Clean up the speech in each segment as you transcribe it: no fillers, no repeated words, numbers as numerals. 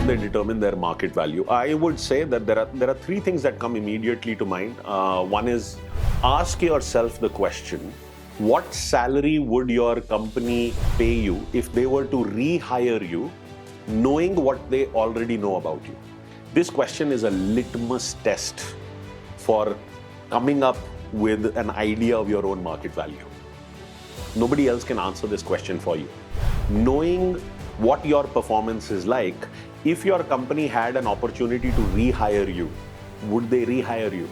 they determine their market value? I would say that there are three things that come immediately to mind. One is, ask yourself the question, what salary would your company pay you if they were to rehire you, knowing what they already know about you? This question is a litmus test for coming up with an idea of your own market value. Nobody else can answer this question for you. Knowing what your performance is like, if your company had an opportunity to rehire you, would they rehire you?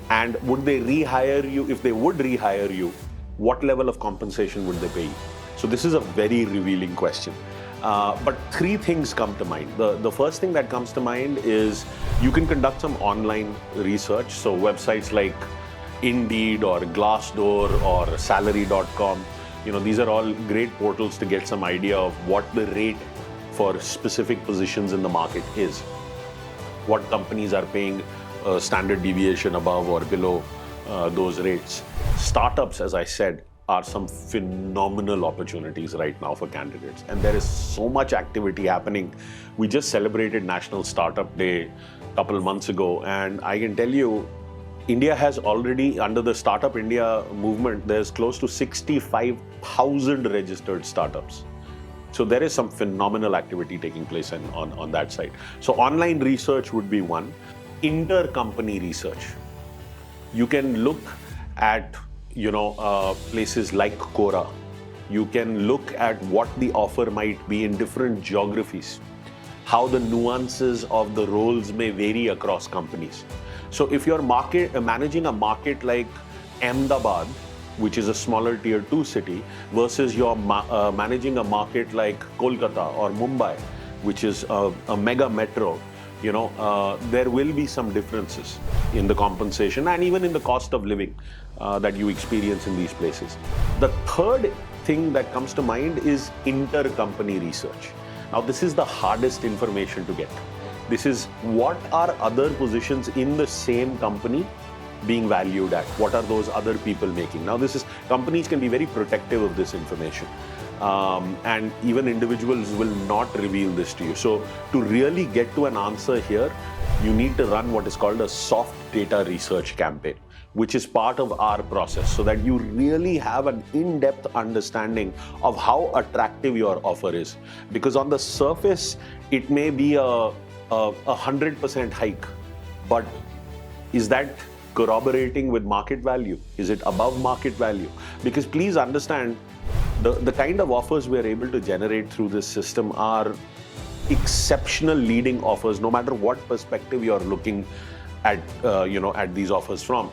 And would they rehire you? If they would rehire you, what level of compensation would they pay you? So this is a very revealing question. But three things come to mind. The first thing that comes to mind is you can conduct some online research. So websites like Indeed or Glassdoor or salary.com, these are all great portals to get some idea of what the rate for specific positions in the market is. What companies are paying a standard deviation above or below those rates. Startups, as I said, are some phenomenal opportunities right now for candidates. And there is so much activity happening. We just celebrated National Startup Day a couple of months ago. And I can tell you, India has already, under the Startup India movement, there's close to 65,000 registered startups. So there is some phenomenal activity taking place on that side. So online research would be one. Intercompany research. You can look at places like Quora. You can look at what the offer might be in different geographies, how the nuances of the roles may vary across companies. So if you're managing a market like Ahmedabad, which is a smaller tier 2 city, versus you're managing a market like Kolkata or Mumbai, which is a mega metro, there will be some differences in the compensation and even in the cost of living that you experience in these places. The third thing that comes to mind is intercompany research. Now, this is the hardest information to get. This is what are other positions in the same company being valued at? What are those other people making? Now, companies can be very protective of this information. And even individuals will not reveal this to you. So to really get to an answer here, you need to run what is called a soft data research campaign, which is part of our process, so that you really have an in-depth understanding of how attractive your offer is. Because on the surface, it may be a 100% hike, but is that corroborating with market value? Is it above market value? Because please understand, the kind of offers we are able to generate through this system are exceptional leading offers, no matter what perspective you are looking at, at these offers from.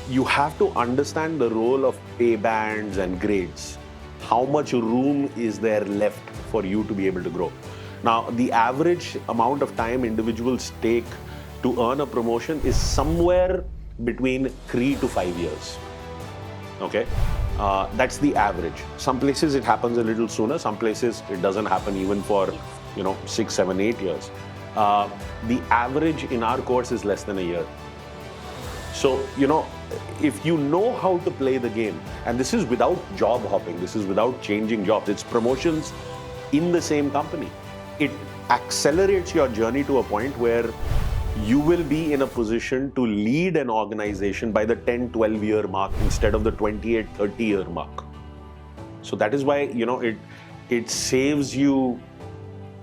You have to understand the role of pay bands and grades. How much room is there left for you to be able to grow? Now, the average amount of time individuals take to earn a promotion is somewhere between 3 to 5 years. Okay, that's the average. Some places it happens a little sooner. Some places it doesn't happen even for 6, 7, 8 years. The average in our course is less than a year. So if you know how to play the game, and this is without job hopping, this is without changing jobs, it's promotions in the same company. It accelerates your journey to a point where you will be in a position to lead an organization by the 10, 12-year mark instead of the 28, 30-year mark. So that is why, it saves you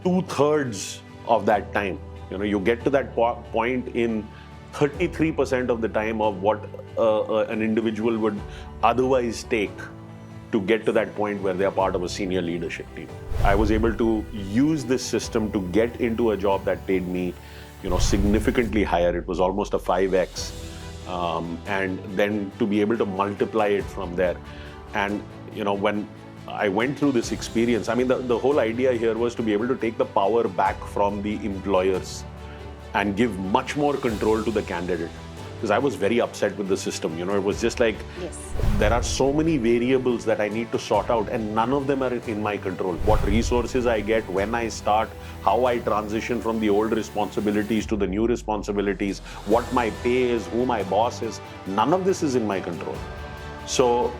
2/3 of that time. You get to that point in 33% of the time of what an individual would otherwise take to get to that point where they are part of a senior leadership team. I was able to use this system to get into a job that paid me significantly higher. It was almost a 5x. And then to be able to multiply it from there. And, when I went through this experience, the whole idea here was to be able to take the power back from the employers and give much more control to the candidate. Because I was very upset with the system. It was just like, yes, there are so many variables that I need to sort out, and none of them are in my control. What resources I get, when I start, how I transition from the old responsibilities to the new responsibilities, what my pay is, who my boss is, none of this is in my control. So,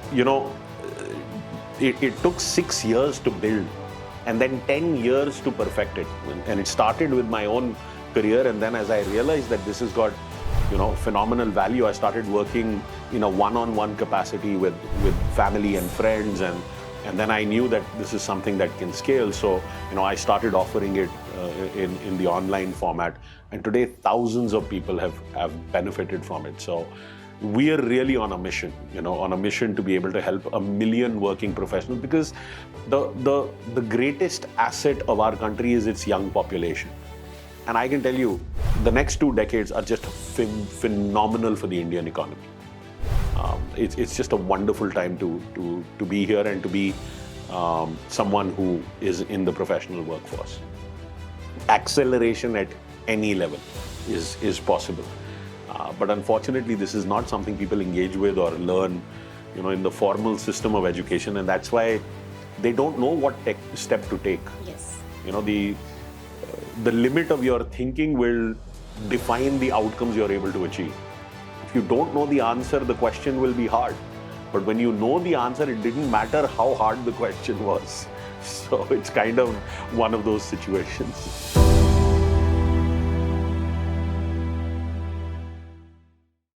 it took 6 years to build. and then 10 years to perfect it. And it started with my own career, and then as I realized that this has got phenomenal value, I started working in a one-on-one capacity with family and friends, and then I knew that this is something that can scale. So I started offering it in the online format, and today thousands of people have benefited from it. So we are really on a mission, to be able to help 1 million working professionals, because the greatest asset of our country is its young population. And I can tell you, the next 2 decades are just phenomenal for the Indian economy. It's just a wonderful time to be here and to be someone who is in the professional workforce. Acceleration at any level is possible. But unfortunately, this is not something people engage with or learn, in the formal system of education, and that's why they don't know what step to take. Yes. The limit of your thinking will define the outcomes you're able to achieve. If you don't know the answer, the question will be hard. But when you know the answer, it didn't matter how hard the question was. So it's kind of one of those situations.